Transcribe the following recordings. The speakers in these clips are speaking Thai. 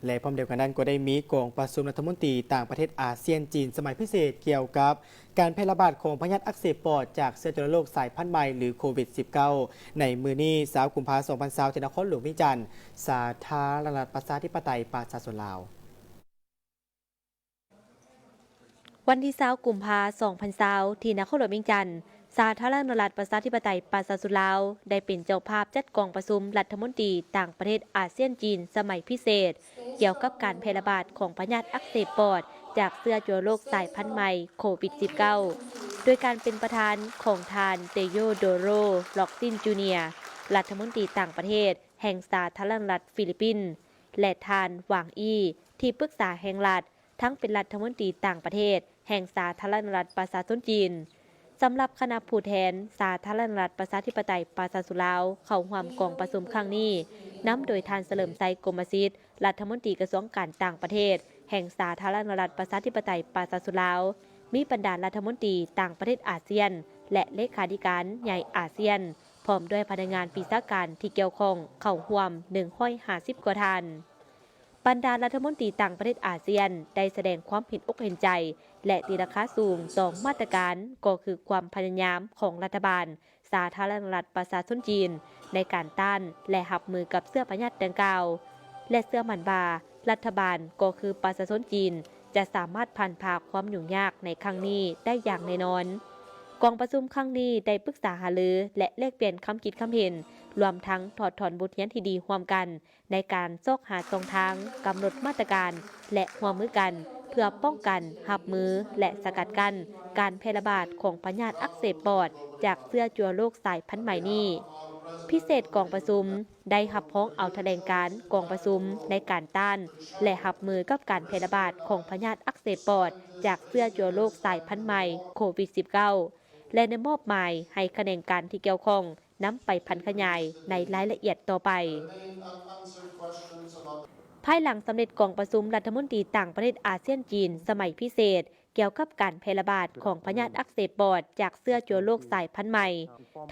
และพร้อมเดียวกันนั้นก็ได้มีกองประชุมรัฐมนตรีต่างประเทศอาเซียนจีนสมัยพิเศษเกี่ยวกับการแพร่ระบาดของพยาธิอักเสบปอดจากเชื้อจุลโรคสายพันธุ์ใหม่หรือโควิด -19 ในมือนี้20 กุมภาพันธ์ 2020 ที่นครหลวงวิจันทร์สาธารณรัฐประชาธิปไตยประชาชนลาววันที่20 กุมภาพันธ์ 2020 ที่นครหลวงเวียงจันทร์สาธารณรัฐประชาธิปไตยประชาชนลาวได้เป็นเจ้าภาพจัดกองประชุมรัฐมนตรีต่างประเทศอาเซียนจีนสมัยพิเศษเกี่ยวกับการแพร่ระบาดของพยาธิอักเสบปอดจากเชื้อจุลโรคสายพันธุ์ใหม่โควิด -19 โดยการเป็นประธานของทานเตโยโดโรล็อกซินจูเนียร์รัฐมนตรีต่างประเทศแห่งสาธารณรัฐฟิลิปปินส์และทานหวางอี้ที่ปรึกษาแห่งรัฐทั้งเป็นรัฐมนตรีต่างประเทศแห่งสาธารณรัฐประชาชนจีนสำหรับคณะผู้แทนสาธารณรัฐประชาธิปไตยประชาชนลาวเข้าร่วมกองประชุมครั้งนี้นำโดยทานเฉลิมชัยกรมสิทธิ์รัฐมนตรีกระทรวงการต่างประเทศแห่งสาธารณรัฐประชาธิปไตยประชาชนลาวมีบรรดารัฐมนตรีต่างประเทศอาเซียนและเลขาธิการใหญ่อาเซียนพร้อมด้วยพนักงานปีศาจการที่เกี่ยวข้องเข้าร่วม150 กว่าท่านบรรดารัฐมนตรีต่างประเทศอาเซียนได้แสดงความเห็นอกเห็นใจและตีราคาสูง2 มาตรการก็คือความพยายามของรัฐบาลสาธารณรัฐประชาชนจีนในการต้านและรับมือกับเชื้อพยาธิดังกล่าวและเชื่อมั่นว่ารัฐบาลก็คือประชาชนจีนจะสามารถผ่านผ่าความยุ่งยากในครั้งนี้ได้อย่างแน่นอนกองประชุมครั้งนี้ได้ปรึกษาหารือและแลกเปลี่ยนความคิดความเห็นรวมทั้งถอดถอนบทเรียนที่ดีร่วมกันในการซอกหาช่องทางกำหนดมาตรการและร่วมมือกันเพื่อป้องกันรับมือและสกัดกั้นการแพร่ระบาดของพยาธิอักเสบปอดจากเชื้อจุลโรคสายพันธุ์ใหม่นี้พิเศษกองประชุมได้รับพ้องเอาแถลงการกองประชุมในการต้านและรับมือกับการแพร่ระบาดของพยาธิอักเสบปอดจากเชื้อจุลโรคสายพันธุ์ใหม่โควิด -19 และได้มอบหมายให้คณะการที่เกี่ยวข้องนำไปพันขยายในรายละเอียดต่อไปภายหลังสำเร็จกองประชุมรัฐมนตรีต่างประเทศอาเซียนจีนสมัยพิเศษเกี่ยวกับการแพร่ระบาดของพยาธิอักเสบปอดจากเชื้อจุลโรคสายพันธุ์ใหม่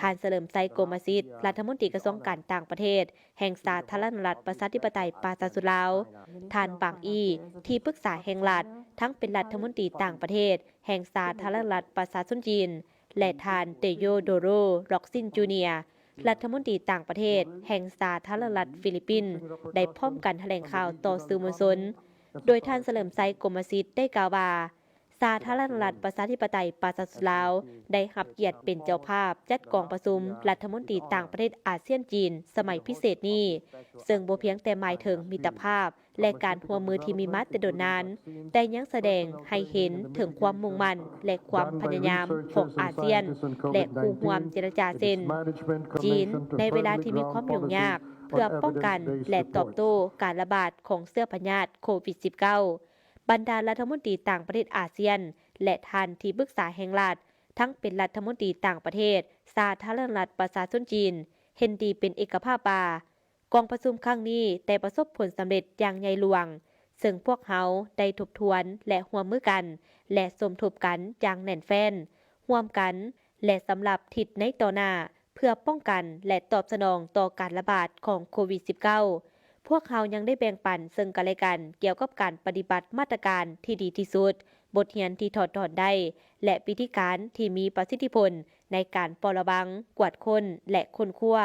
ทานเฉลิมชัยโกมสิทธิ์รัฐมนตรีกระทรวงการต่างประเทศแห่งสาธารณรัฐประชาธิปไตยประชาชนลาวทานบางอีที่ปรึกษาแห่งรัฐทั้งเป็นรัฐมนตรีต่างประเทศแห่งสาธารณรัฐประชาชนจีนและทานเตโยโดโรล็อกซินจูเนียร์รัฐมนตรีต่างประเทศแห่งสาธารณรัฐฟิลิปปินส์ได้พร้อมกันแถลงข่าวต่อสื่อมวลชนโดยท่านเฉลิมชัยกรมสิทธิ์ได้กล่าวว่าสาธารณรัฐประชาธิปไตยประชาชนลาวได้รับเกียรติเป็นเจ้าภาพจัดกองประชุมรัฐมนตรีต่างประเทศอาเซียนจีนสมัยพิเศษนี้ซึ่งบ่เพียงแต่หมายถึงมิตรภาพและการร่วมมือที่มีมาแต่โดนนานแต่ยังแสดงให้เห็นถึงความมุ่งมั่นและความพยายามของอาเซียนและคู่ร่วมเจรจาเส้นจีนในเวลาที่มีความยุ่งยากเพื่อป้องกันและตอบโต้การระบาดของเชื้อพยาธิโควิด -19 บรรดารัฐมนตรีต่างประเทศอาเซียนและท่านที่ปรึกษาแห่งรัฐทั้งเป็นรัฐมนตรีต่างประเทศสาธารณรัฐประชาชนจีนเห็นดีเป็นเอกภาพว่ากองประชุมครั้งนี้ได้ประสบผลสำเร็จอย่างใหญ่หลวงซึ่งพวกเขาได้ทบทวนและร่วมมือกันและสมทบกันอย่างแน่นแฟ้นร่วมกันและสำหรับทิศในต่อหน้าเพื่อป้องกันและตอบสนองต่อการระบาดของโควิด -19 พวกเขายังได้แบ่งปันซึ่งกันและกันเกี่ยวกับการปฏิบัติมาตรการที่ดีที่สุดบทเรียนที่ถอดถอนได้และวิธีการที่มีประสิทธิผลในการเฝ้าระวังกวาดค้นและค้นคว้า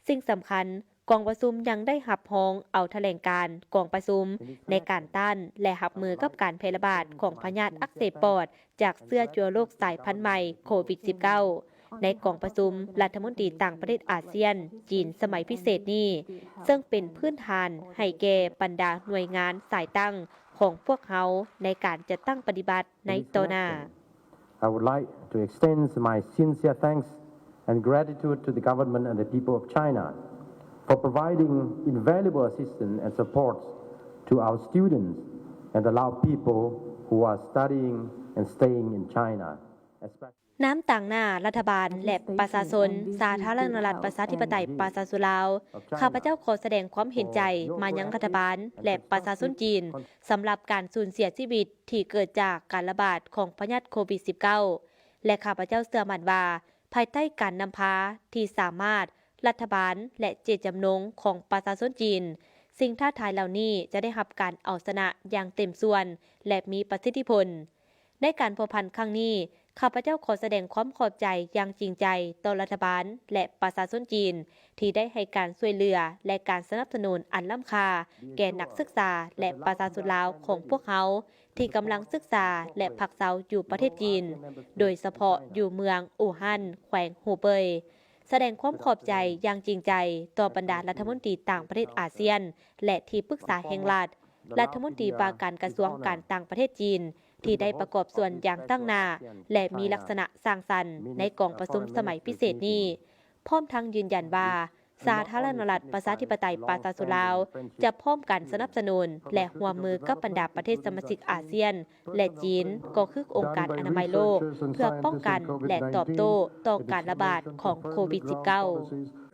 สิ่งสำคัญกองประชุมยังได้รับรองเอาแถลงการกองประชุมในการต้านและรับมือกับการแพร่ระบาดของพยาธิอักเสบปอดจากเชื้อจุลโรคสายพันธุ์ใหม่โควิด -19 ในกองประชุมรัฐมนตรีต่างประเทศอาเซียนจีนสมัยพิเศษนี้ซึ่งเป็นพื้นฐานให้แก่บรรดาหน่วยงานสายตั้งของพวกเขาในการจะตั้งปฏิบัติในต่อหน้า I would like to extend my sincere thanks and gratitude to the government and the people of China for providing invaluable assistance and support to our students and allow people who are studying and staying in China. น้ำต่างหน้ารัฐบาลและประชาชนสาธารณรัฐประชาธิปไตยประชาชนลาวข้าพเจ้าขอแสดงความเห็นใจมายังรัฐบาลและประชาชนจีนสำหรับการสูญเสียชีวิตที่เกิดจากการระบาดของพยาธิโควิด -19 และข้าพเจ้าเชื่อมั่นว่าภายใต้การนำพาที่สามารถรัฐบาลและเจตจำนงของประชาชนจีน สิ่งท้าทายเหล่านี้จะได้รับการเอาชนะอย่างเต็มส่วนและมีประสิทธิผลในการพัวพันครั้งนี้ข้าพเจ้าขอแสดงความขอบใจอย่างจริงใจต่อรัฐบาลและประชาชนจีนที่ได้ให้การช่วยเหลือและการสนับสนุนอันล้ำค่าแก่นักศึกษาและประชาชนลาวของพวกเขาที่กำลังศึกษาและพักเซาอยู่ประเทศจีนโดยเฉพาะอยู่เมืองอู่ฮั่นแขวงหูเบยแสดงความขอบใจอย่างจริงใจต่อบรรดารัฐมนตรีต่างประเทศอาเซียนและที่ปรึกษาแห่งรัฐรัฐมนตรีว่าการกระทรวงการต่างประเทศจีนที่ได้ประกอบส่วนอย่างตั้งหน้าและมีลักษณะสร้างสรรค์ในกองประชุมสมัยพิเศษนี้พร้อมทั้งยืนยันว่าสาธารณรัฐประชาธิปไตยประชาชนลาวจะพร้อมกันสนับสนุนและร่วมมือกับบรรดาประเทศสมาชิกอาเซียนและจีนก็คือองค์การอนามัยโลกเพื่อป้องกันและตอบโต้ต่อการระบาดของโควิด -19